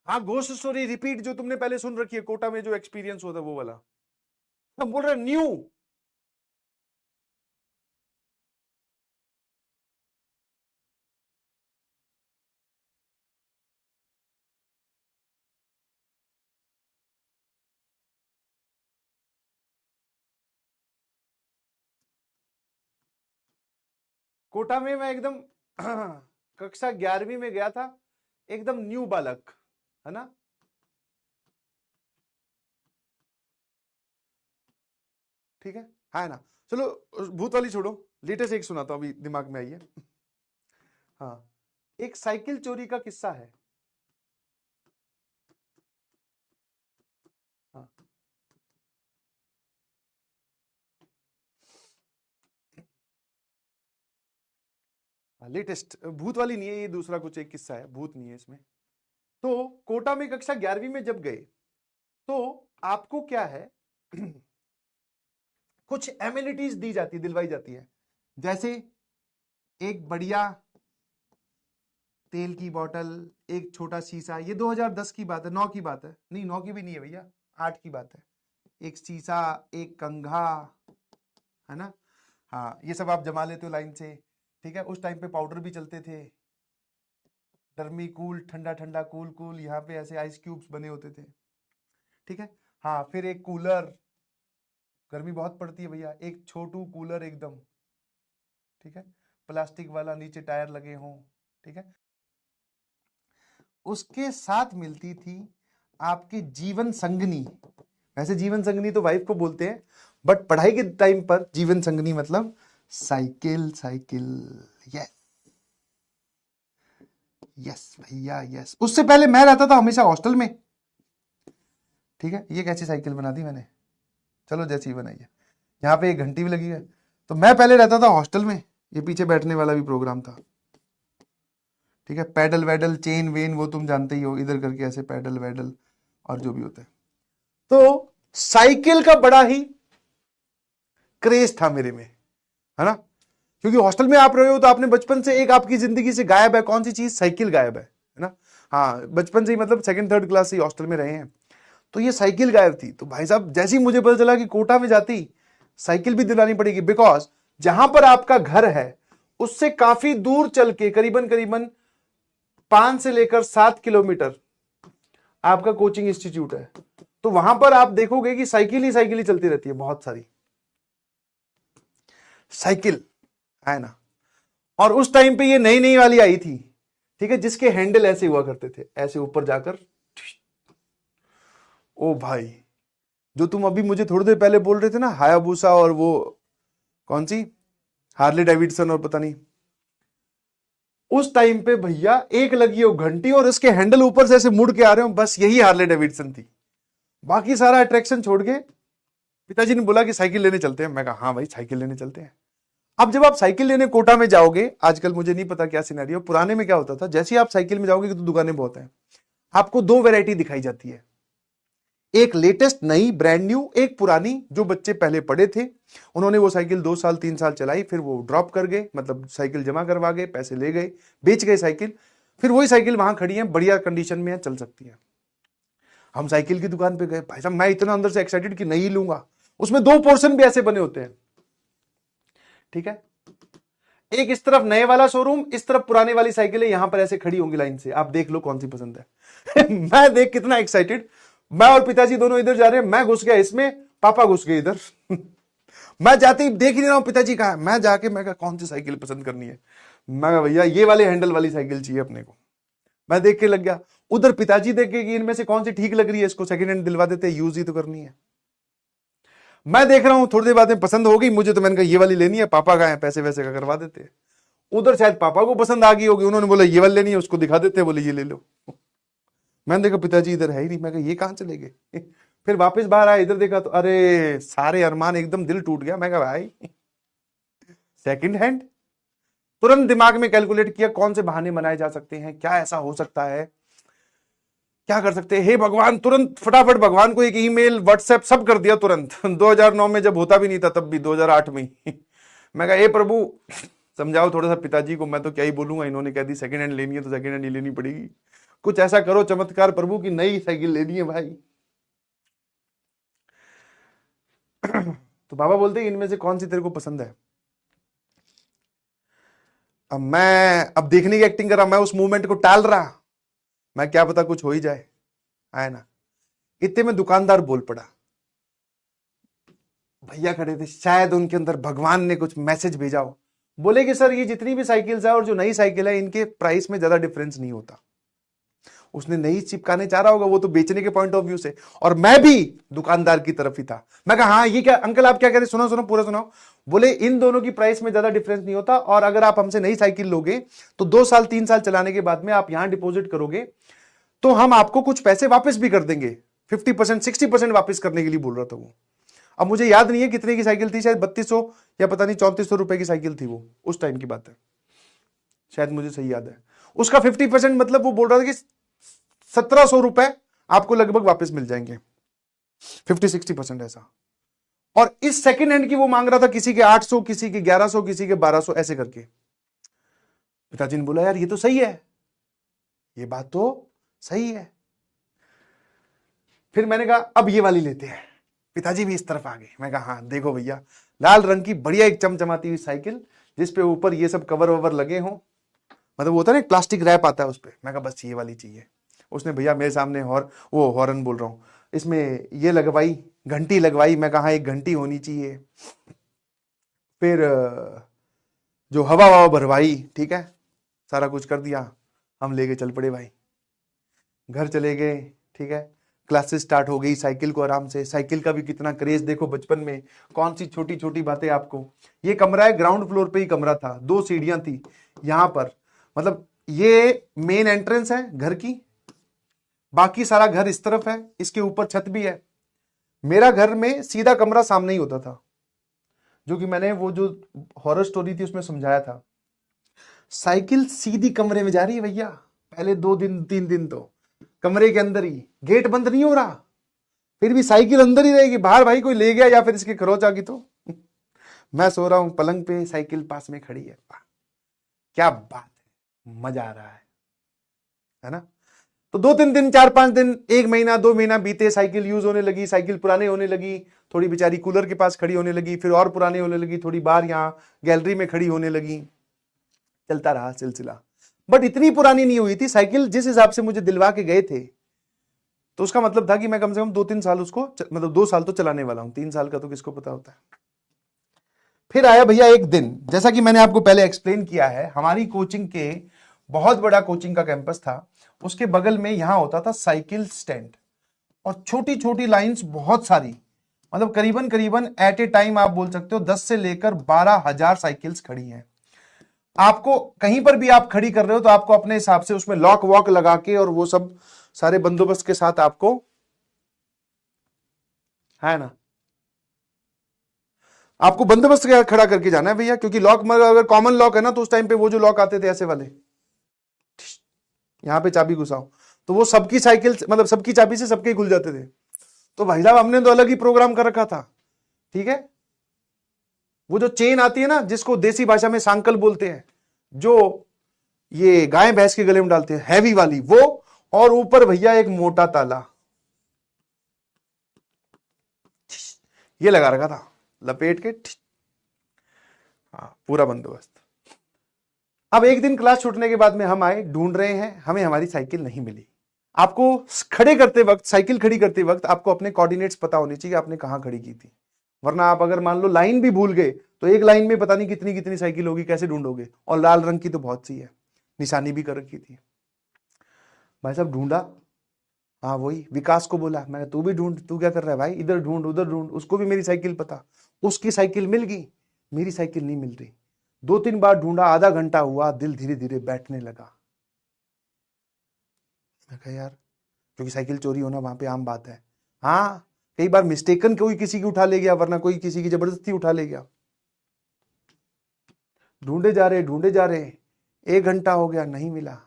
हाँ, ghost story repeat जो तुमने पहले सुन रखी है, कोटा में जो एक्सपीरियंस होता है वो वाला। हम बोल रहे न्यू। कोटा में मैं एकदम कक्षा 11वीं में गया था, एकदम न्यू बालक, है ना। ठीक है, हाँ ना। चलो भूत वाली छोड़ो, लेटेस्ट एक सुनाता हूं, अभी दिमाग में आई है। हाँ, एक साइकिल चोरी का किस्सा है। हाँ, लेटेस्ट भूत वाली नहीं है ये, दूसरा कुछ एक किस्सा है, भूत नहीं है इसमें। तो कोटा में कक्षा 11वीं में जब गए, तो आपको क्या है कुछ एमिनिटीज दी जाती, दिलवाई जाती है। जैसे एक बढ़िया तेल की बोतल, एक छोटा शीशा, ये 2010 की बात है, 9 की बात है, नहीं 9 की भी नहीं है भैया, 8 की बात है। एक शीशा, एक कंघा, है ना। हाँ, ये सब आप जमा लेते हो लाइन से। ठीक है, उस टाइम पे पाउडर भी चलते थे, डर्मी कूल, ठंडा ठंडा कूल कूल, यहाँ पे ऐसे आइस क्यूब्स बने होते थे। ठीक है, हाँ, फिर एक कूलर, गर्मी बहुत पड़ती है भैया, एक छोटू कूलर एकदम, ठीक है, प्लास्टिक वाला, नीचे टायर लगे हों। ठीक है, उसके साथ मिलती थी आपकी जीवन संगनी। वैसे जीवन संगनी तो वाइफ को बोलते हैं, बट पढ़ाई के टाइम पर जीवन संगनी मतलब साइकिल। साइकिल, यस यस भैया यस। उससे पहले मैं रहता था हमेशा हॉस्टल में। ठीक है, ये कैसी साइकिल बना दी मैंने, चलो जैसी बनाई है, यहाँ पे एक घंटी भी लगी है। तो मैं पहले रहता था हॉस्टल में, ये पीछे बैठने वाला भी प्रोग्राम था। ठीक है, पैडल वैडल चेन वेन वो तुम जानते ही हो, इधर करके ऐसे पैडल वैडल और जो भी होता है। तो साइकिल का बड़ा ही क्रेज था मेरे में, है ना। क्योंकि हॉस्टल में आप रहे हो तो आपने बचपन से एक आपकी जिंदगी से गायब है, कौन सी चीज, साइकिल गायब है ना। हाँ, बचपन से ही मतलब सेकंड थर्ड क्लास से ही हॉस्टल में रहे हैं, तो ये साइकिल गायब थी। तो भाई साहब जैसे ही मुझे पता चला कि कोटा में जाती साइकिल भी दिलानी पड़ेगी, बिकॉज जहां पर आपका घर है उससे काफी दूर चल के करीबन करीबन 5 से लेकर 7 किलोमीटर आपका कोचिंग इंस्टीट्यूट है। तो वहां पर आप देखोगे कि साइकिल ही चलती रहती है, बहुत सारी साइकिल, है ना। और उस टाइम पे ये नई नई वाली आई थी, ठीक है, जिसके हैंडल ऐसे हुआ करते थे, ऐसे ऊपर जाकर। ओ भाई, जो तुम अभी मुझे थोड़ी देर पहले बोल रहे थे ना, हायाबुसा और वो कौन सी हार्ले डेविडसन और पता नहीं, उस टाइम पे भैया एक लगी हो घंटी और इसके हैंडल ऊपर से ऐसे मुड़ के आ रहे हो, बस यही हार्ले डेविडसन थी। बाकी सारा अट्रैक्शन छोड़ के पिताजी ने बोला कि साइकिल लेने चलते हैं। मैं कहा हाँ भाई साइकिल लेने चलते हैं। अब जब आप साइकिल लेने कोटा में जाओगे, आजकल मुझे नहीं पता क्या सिनेरियो, पुराने में क्या होता था, जैसे ही आप साइकिल में जाओगे तो दुकानें बहुत हैं, आपको दो वैरायटी दिखाई जाती है, एक लेटेस्ट नई ब्रांड न्यू, एक पुरानी जो बच्चे पहले पढ़े थे, उन्होंने वो साइकिल 2 साल 3 साल चलाई, फिर वो ड्रॉप कर गए, मतलब साइकिल जमा करवा गए, पैसे ले गए, बेच गए साइकिल, फिर वही साइकिल वहां खड़ी है, बढ़िया कंडीशन में है, चल सकती है। हम साइकिल की दुकान पे गए, भाई साहब मैं इतना अंदर से एक्साइटेड कि नहीं लूंगा, उसमें दो पोर्शन भी ऐसे बने होते हैं। ठीक है, एक इस तरफ नए वाला शोरूम, इस तरफ पुराने वाली साइकिल है, यहां पर ऐसे खड़ी होंगी लाइन से, आप देख लो कौन सी पसंद है। मैं देख कितना एक्साइटेड, मैं और पिताजी दोनों इधर जा रहे हैं, मैं घुस गया इसमें, पापा घुस गए इधर। मैं जाते ही देख ही नहीं रहा हूं पिताजी कहां है, मैं जाके मैं कहा कौन सी साइकिल पसंद करनी है, मैं कहा भैया ये वाले हैंडल वाली साइकिल चाहिए अपने को। मैं देख के लग गया, उधर पिताजी देखे कि इनमें से कौन सी ठीक लग रही है, इसको सेकंड हैंड दिलवा देते, यूज ही तो करनी है। मैं देख रहा हूं, थोड़ी देर बाद में पसंद हो गई मुझे, तो मैंने कहा ये वाली लेनी है, पापा कहां है, पैसे वैसे का करवा देते। उधर शायद पापा को पसंद आ गई होगी, उन्होंने बोला ये वाली लेनी है, उसको दिखा देते, बोले ये ले लो। मैंने देखा पिताजी इधर है ही नहीं, मैं कहा ये कहां चले गए। फिर वापस बाहर आया, इधर देखा तो अरे सारे अरमान, एकदम दिल टूट गया। मैं कहा भाई सेकंड हैंड, तुरंत दिमाग में कैलकुलेट किया कौन से बहाने बनाए जा सकते हैं, क्या ऐसा हो सकता है, क्या कर सकते हैं, हे भगवान, तुरंत फटाफट भगवान को एक ईमेल व्हाट्सएप सब कर दिया तुरंत। 2009 में जब होता भी नहीं था, तब भी 2008 में ही। मैं कहा हे प्रभु समझाओ थोड़ा सा पिताजी को, मैं तो क्या ही बोलूंगा, इन्होंने कह दी सेकंड हैंड लेनी है तो सेकंड हैंड ही लेनी पड़ेगी। कुछ ऐसा करो चमत्कार प्रभु की नई साइकिल लेनी है भाई। तो बाबा बोलते हैं इनमें से कौन सी तेरे को पसंद है। अब देखने की एक्टिंग कर रहा, मैं उस मूवमेंट को टाल रहा, मैं क्या पता कुछ हो ही जाए, आए ना। इतने में दुकानदार बोल पड़ा, भैया खड़े थे, शायद उनके अंदर भगवान ने कुछ मैसेज भेजा हो। बोले कि सर ये जितनी भी साइकिल्स है और जो नई साइकिल है इनके प्राइस में ज्यादा डिफरेंस नहीं होता। उसने नई चिपकाने चाह रहा होगा, वो तो बेचने के पॉइंट ऑफ व्यू से, और मैं भी दुकानदार की तरफ ही था। मैं कहा हाँ ये क्या अंकल आप क्या कह रहे, सुनो सुनो पूरा सुनाओ। बोले इन दोनों की प्राइस में ज्यादा डिफरेंस नहीं होता, और अगर आप हमसे नई साइकिल लोगे तो 2 साल 3 साल चलाने के बाद में आप यहां डिपॉजिट करोगे तो हम आपको कुछ पैसे वापस भी कर देंगे, 50% 60% वापस करने के लिए बोल रहा था वो। अब मुझे याद नहीं है कितने की साइकिल थी, शायद 3200 या पता नहीं 3400 रुपए की साइकिल थी वो, उस टाइम की बात है, शायद मुझे सही याद है। उसका 50% मतलब वो बोल रहा था कि 1700 रुपए आपको लगभग वापस मिल जाएंगे, 50-60% ऐसा। और इस सेकेंड हैंड की वो मांग रहा था किसी के 800, किसी के 1100, किसी के 1200 ऐसे करके। पिताजी ने बोला यार ये तो सही है, ये बात तो सही है। फिर मैंने कहा अब ये वाली लेते हैं। पिताजी भी इस तरफ आ गए। मैं कहा हाँ देखो भैया, लाल रंग की बढ़िया एक चमचमाती हुई साइकिल जिसपे ऊपर ये सब कवर ववर लगे हों, मतलब वो होता है ना प्लास्टिक रैप आता है उस पर। मैं कहा बस ये वाली चाहिए। उसने भैया मेरे सामने वो हॉर्न बोल रहा हूँ, इसमें ये लगवाई, घंटी लगवाई। मैं कहा एक घंटी होनी चाहिए। फिर जो हवा ववा भरवाई, ठीक है, सारा कुछ कर दिया। हम लेके चल पड़े भाई, घर चले गए, ठीक है। क्लासेस स्टार्ट हो गई, साइकिल को आराम से, साइकिल का भी कितना क्रेज देखो बचपन में, कौन सी छोटी छोटी बातें आपको। ये कमरा है, ग्राउंड फ्लोर पे ही कमरा था, 2 सीढ़ियां थी यहां पर, मतलब ये मेन एंट्रेंस है घर की, बाकी सारा घर इस तरफ है, इसके ऊपर छत भी है। मेरा घर में सीधा कमरा सामने ही होता था, जो कि मैंने वो जो हॉरर स्टोरी थी उसमें समझाया था। साइकिल सीधी कमरे में जा रही है भैया, पहले 2 दिन 3 दिन तो कमरे के अंदर ही, गेट बंद नहीं हो रहा, फिर भी साइकिल अंदर ही रहेगी, बाहर भाई कोई ले गया या फिर इसकी खरोच आ गई तो। मैं सो रहा हूं पलंग पे, साइकिल पास में खड़ी है, क्या बात है, मजा आ रहा है ना। तो 2-3 दिन 4-5 दिन 1 महीना 2 महीना बीते, साइकिल यूज होने लगी, साइकिल पुराने होने लगी, थोड़ी बेचारी कूलर के पास खड़ी होने लगी, फिर और पुराने होने लगी, थोड़ी बाहर यहाँ गैलरी में खड़ी होने लगी, चलता रहा सिलसिला। बट इतनी पुरानी नहीं हुई थी साइकिल, जिस हिसाब से मुझे दिलवा के गए थे, तो उसका मतलब था कि मैं कम से कम 2-3 साल उसको मतलब 2 साल तो चलाने वाला हूं, 3 साल का तो किसको पता होता है। फिर आया भैया एक दिन, जैसा कि मैंने आपको पहले एक्सप्लेन किया है, हमारी कोचिंग के बहुत बड़ा कोचिंग का कैंपस था, उसके बगल में यहां होता था साइकिल स्टैंड, और छोटी छोटी लाइंस बहुत सारी, मतलब करीबन करीबन एट ए टाइम आप बोल सकते हो 10 से लेकर 12,000 साइकिल्स खड़ी हैं। आपको कहीं पर भी आप खड़ी कर रहे हो तो आपको अपने हिसाब से उसमें लॉक वॉक लगा के और वो सब सारे बंदोबस्त के साथ आपको, है ना, आपको बंदोबस्त खड़ा करके जाना है भैया, क्योंकि लॉक अगर कॉमन लॉक है ना, तो उस टाइम पे वो जो लॉक आते थे ऐसे वाले, यहां पे चाबी घुसाओ तो वो सबकी साइकिल मतलब सबकी चाबी से सबके खुल जाते थे। तो भाई साहब हमने तो अलग ही प्रोग्राम कर रखा था, ठीक है। वो जो चेन आती है ना, जिसको देसी भाषा में सांकल बोलते हैं, जो ये गाय भैंस के गले में डालते हैं, हैवी वाली वो, और ऊपर भैया एक मोटा ताला ये लगा रखा था, लपेट के, हाँ पूरा बंदोबस्त। अब एक दिन क्लास छूटने के बाद में हम आए, ढूंढ रहे हैं, हमें हमारी साइकिल नहीं मिली। आपको खड़े करते वक्त, साइकिल खड़ी करते वक्त आपको अपने कोऑर्डिनेट्स पता होने चाहिए, आपने कहां खड़ी की थी, वरना आप अगर मान लो लाइन भी भूल गए तो एक लाइन में पता नहीं कितनी कितनी साइकिल होगी, कैसे ढूंढोगे। और लाल रंग की तो बहुत सी है, निशानी भी कर रखी थी। भाई साहब ढूंढा, हाँ वही विकास को बोला, मैंने तू भी ढूंढ, तू क्या कर रहा है भाई, इधर ढूंढ उधर ढूंढ। उसको भी मेरी साइकिल पता, उसकी साइकिल मिल गई, मेरी साइकिल नहीं मिल रही। 2-3 बार ढूंढा, आधा घंटा हुआ, दिल धीरे धीरे बैठने लगा। मैं कहा यार, क्योंकि साइकिल चोरी होना वहां पे आम बात है, हाँ कई बार मिस्टेकन कोई किसी की उठा ले गया, वरना कोई किसी की जबरदस्ती उठा ले गया। ढूंढे जा रहे 1 घंटा हो गया, नहीं मिला।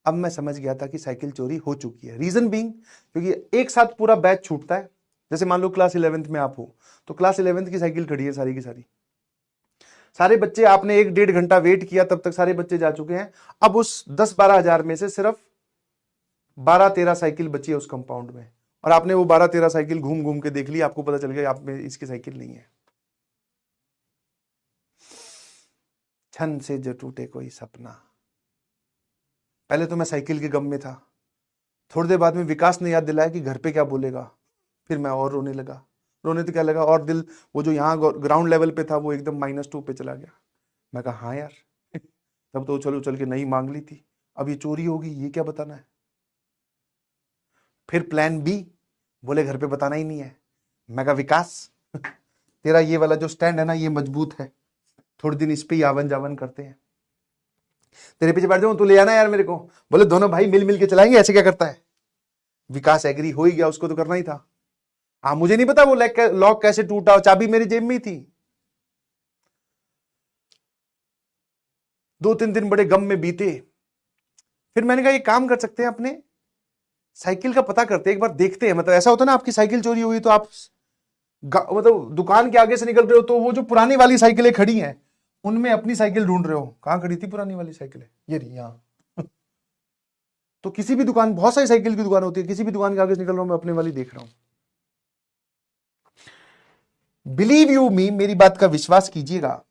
अब मैं समझ गया था कि साइकिल चोरी हो चुकी है। रीजन बीइंग, क्योंकि एक साथ पूरा बैच छूटता है। जैसे मान लो क्लास 11th में आप हो, तो क्लास 11th की साइकिल खड़ी है सारी की सारी, सारे बच्चे, आपने 1-1.5 घंटा वेट किया, तब तक सारे बच्चे जा चुके हैं। अब उस 10-12 हजार में से सिर्फ 12-13 साइकिल बची है उस कंपाउंड में, और आपने वो 12-13 साइकिल घूम घूम के देख ली, आपको पता चल गया आप में इसकी साइकिल नहीं है। छन से जो टूटे कोई सपना। पहले तो मैं साइकिल के गम में था, थोड़ी देर बाद में विकास ने याद दिलाया कि घर पे क्या बोलेगा, फिर मैं और रोने लगा। रोने तो क्या लगा, और दिल वो जो यहाँ ग्राउंड लेवल पे था वो एकदम -2 पे चला गया। मैं कहा हाँ यार, तब तो उछल उछल के नहीं मांग ली थी, अब ये चोरी होगी, ये क्या बताना है। फिर प्लान बी, बोले घर पे बताना ही नहीं है। मैं कहा विकास तेरा ये वाला जो स्टैंड है ना ये मजबूत है, थोड़े दिन इस पे ही आवन जावन करते हैं, तेरे पीछे बैठ जाऊं, तू ले आना यार मेरे को। बोले दोनों भाई मिल मिल के चलाएंगे, ऐसे क्या करता है। विकास एग्री हो ही गया, उसको तो करना ही था। हाँ मुझे नहीं पता वो लॉक कैसे टूटा, चाबी मेरी जेब में ही थी। 2-3 दिन बड़े गम में बीते। फिर मैंने कहा ये काम कर सकते हैं, अपने साइकिल का पता करते हैं, एक बार देखते हैं। मतलब ऐसा होता है ना, आपकी साइकिल चोरी हुई तो आप मतलब दुकान के आगे से निकल रहे हो तो वो जो पुरानी वाली साइकिलें खड़ी हैं उनमें अपनी साइकिल ढूंढ रहे हो, कहां खड़ी थी पुरानी वाली साइकिलें, ये रही यहां। तो किसी भी दुकान, बहुत सारी साइकिल की दुकान होती है, किसी भी दुकान के आगे से निकल रहा हूं मैं अपने वाली देख रहा हूं। बिलीव यू मी, मेरी बात का विश्वास कीजिएगा,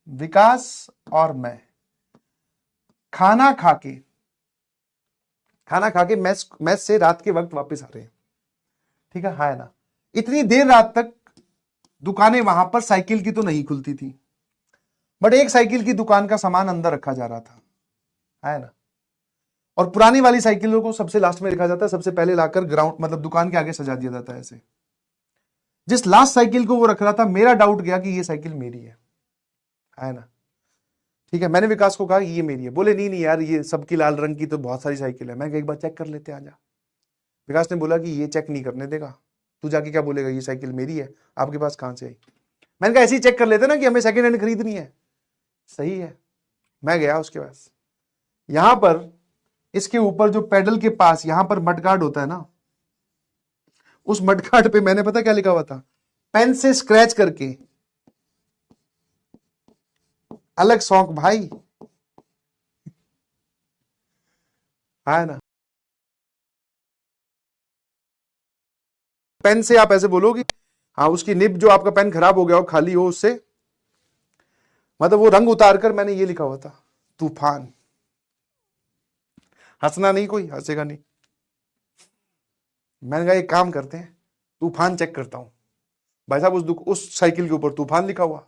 विकास और मैं खाना खा के मैस से रात के वक्त वापस आ रहे हैं, ठीक है, हाँ ना। इतनी देर रात तक दुकानें वहां पर साइकिल की तो नहीं खुलती थी, बट एक साइकिल की दुकान का सामान अंदर रखा जा रहा था, है ना। और पुरानी वाली साइकिलों को सबसे लास्ट में रखा जाता है, सबसे पहले लाकर ग्राउंड मतलब दुकान के आगे सजा दिया जाता है ऐसे। जिस लास्ट साइकिल को वो रख रहा था, मेरा डाउट गया कि ये साइकिल मेरी है ना। ठीक है, मैंने विकास को कहा ये मेरी है। बोले नहीं नहीं यार, ये सबकी लाल रंग की तो बहुत सारी साइकिल है। मैं एक बार चेक कर लेते, आजा। विकास ने बोला कि ये चेक नहीं करने देगा, तू जाके क्या बोलेगा, ये साइकिल मेरी है, आपके पास कहां से आई। मैंने कहा ऐसे ही चेक कर लेते ना कि हमें सेकंड हैंड खरीदनी है। सही है, मैं गया उसके पास। यहां पर इसके ऊपर जो पेडल के पास यहां पर मडगार्ड होता है ना, उस मडगार्ड पे मैंने पता क्या लिखा हुआ था, पेन से स्क्रैच करके, अलग शौक भाई, है ना। पेन से आप ऐसे बोलोगे, हाँ उसकी निब जो आपका पेन खराब हो गया हो, खाली हो, उससे मतलब वो रंग उतार कर मैंने ये लिखा हुआ था, तूफान। हंसना नहीं, कोई हंसेगा नहीं। मैंने कहा एक काम करते हैं, तूफान चेक करता हूं। भाई साहब उस साइकिल के ऊपर तूफान लिखा हुआ।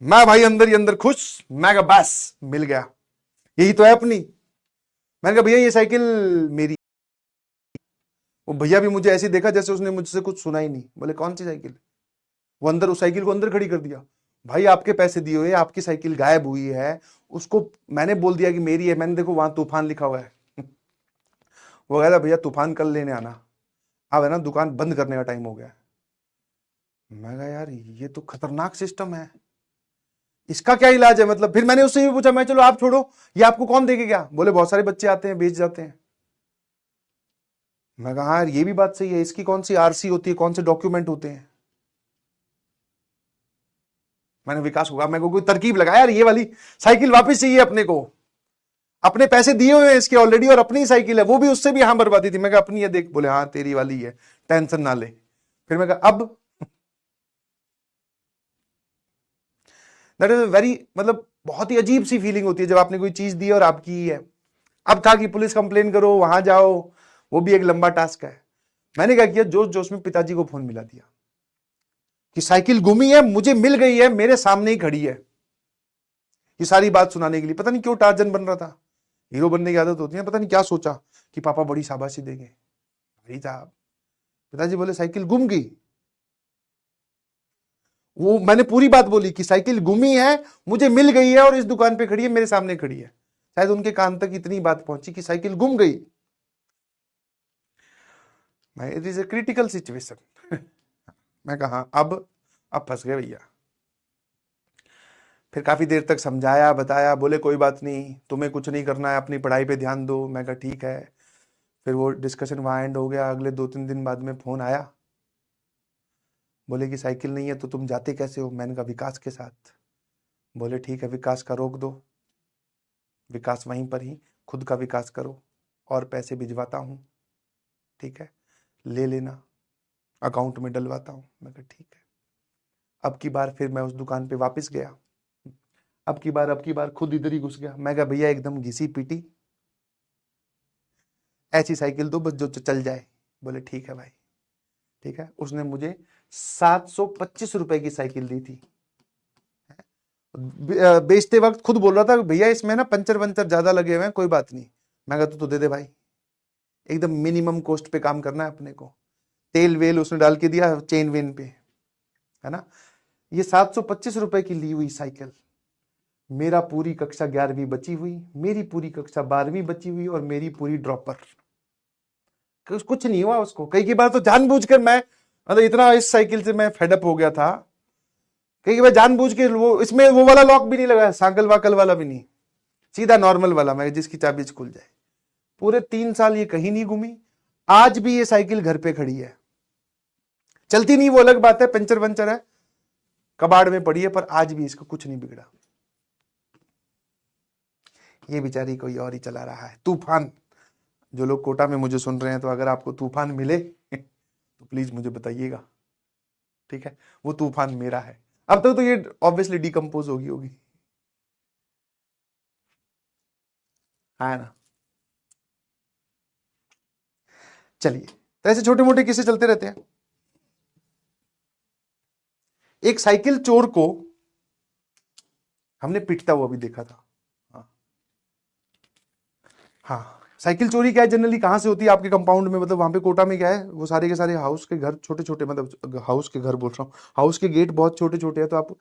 मैं भाई अंदर ही अंदर खुश, मैं कहा बस मिल गया, यही तो है अपनी। मैंने कहा भैया ये साइकिल मेरी। वो भैया भी मुझे ऐसे देखा जैसे उसने मुझसे कुछ सुना ही नहीं। बोले कौन सी साइकिल। वो अंदर उस साइकिल को अंदर खड़ी कर दिया। भाई आपके पैसे दिए हुए, आपकी साइकिल गायब हुई है, उसको मैंने बोल दिया कि मेरी है। मैंने देखो वहां तूफान लिखा हुआ है। वो कह रहा भैया तूफान कल लेने आना, अब है ना दुकान बंद करने का टाइम हो गया। मैं कहा यार ये तो खतरनाक सिस्टम है, इसका क्या इलाज है। मतलब फिर मैंने उससे भी पूछा, मैं चलो आप छोड़ो, ये आपको कौन देके गया। बोले बहुत सारे बच्चे आते हैं बेच जाते हैं। मैं कहा यार ये भी बात सही है, इसकी कौन सी आरसी होती है, कौन से डॉक्यूमेंट होते हैं। मैंने विकास को कहा, मैं को कोई तरकीब लगा यार, ये वाली साइकिल वापस चाहिए अपने को, अपने पैसे दिए हुए हैं इसके ऑलरेडी, और अपनी साइकिल है, वो भी उससे भी हाँ बर्बादी थी। मैं कहा अपनी है देख। बोले हाँ तेरी वाली है, टेंशन ना ले। फिर मैं कहा अब दैट इज वेरी, मतलब बहुत ही अजीब सी फीलिंग होती है जब आपने कोई चीज दी और आपकी ही है। अब था कि पुलिस कंप्लेन करो, वहां जाओ, वो भी एक लंबा टास्क है। मैंने क्या किया, जोश जोश में पिताजी को फोन मिला दिया कि साइकिल गुमी है, मुझे मिल गई है, मेरे सामने ही खड़ी है। ये सारी बात सुनाने के लिए पता नहीं क्यों टार्जन बन रहा था, हीरो बनने की आदत होती है। पता नहीं क्या सोचा कि पापा बड़ी शाबाशी देंगे। भाई साहब, पिताजी बोले साइकिल गुम गई। वो मैंने पूरी बात बोली कि साइकिल गुमी है, मुझे मिल गई है, और इस दुकान पे खड़ी है, मेरे सामने खड़ी है। शायद उनके कान तक इतनी बात पहुंची कि साइकिल गुम गई। It is a critical situation. मैं कहा अब फंस गए भैया। फिर काफी देर तक समझाया बताया, बोले कोई बात नहीं, तुम्हें कुछ नहीं करना है, अपनी पढ़ाई पे ध्यान दो। मैं कहा ठीक है। फिर वो डिस्कशन वहां एंड हो गया। अगले 2-3 दिन बाद में फोन आया, बोले कि साइकिल नहीं है तो तुम जाते कैसे हो। मैंने कहा विकास के साथ। बोले ठीक है, विकास का रोक दो, विकास वहीं पर ही, खुद का विकास करो। और पैसे भिजवाता हूँ, ठीक है, ले लेना, अकाउंट में डलवाता हूँ। मैं कहा ठीक है। अब की बार फिर मैं उस दुकान पे वापस गया, अब की बार खुद इधर ही घुस गया। मैं कहा भैया एकदम घिसी पीटी ऐसी साइकिल दो बस जो चल जाए। बोले ठीक है भाई, ठीक है। उसने मुझे 725 रुपए की साइकिल दी थी। बेचते वक्त खुद बोल रहा था भैया इसमें ना पंचर वंचर ज्यादा लगे हुए हैं, कोई बात नहीं। मैं कहा तो दे दे भाई, एकदम मिनिमम कॉस्ट पे काम करना है अपने को। तेल वेल उसने डाल के दिया चेन वेन पे, है ना। ये 725 रुपए की ली हुई साइकिल, मेरा पूरी कक्षा 11वीं बची हुई, मेरी पूरी कक्षा 12वीं बची हुई और मेरी पूरी ड्रॉपर। कुछ नहीं हुआ उसको। कई बार तो जानबूझकर मैं, मतलब इतना इस साइकिल से मैं फेडअप हो गया था, कई बार जानबूझ के वो इसमें वो वाला लॉक भी नहीं लगा, सांकल वाकल वाला भी नहीं, सीधा नॉर्मल वाला, मैं जिसकी चाबी खुल जाए। पूरे 3 साल ये कहीं नहीं घूमी। आज भी ये साइकिल घर पे खड़ी है, चलती नहीं वो अलग बात है, पंचर वंचर है, कबाड़ में पड़ी है, पर आज भी इसका कुछ नहीं बिगड़ा। ये बेचारी कोई और ही चला रहा है। तूफान, जो लोग कोटा में मुझे सुन रहे हैं, तो अगर आपको तूफान मिले तो प्लीज मुझे बताइएगा, ठीक है। वो तूफान मेरा है। अब तक तो ये ऑब्वियसली डिकम्पोज होगी, है ना। चलिए, तो ऐसे छोटे मोटे किस्से चलते रहते हैं। एक साइकिल चोर को हमने पिटता हुआ भी देखा था। हाँ, साइकिल चोरी क्या है, जनरली कहां से होती है आपके कंपाउंड में, मतलब वहां पे कोटा में क्या है, वो सारे के सारे हाउस के घर छोटे छोटे, मतलब हाउस के घर बोल रहा हूँ, हाउस के गेट बहुत छोटे छोटे हैं, तो आप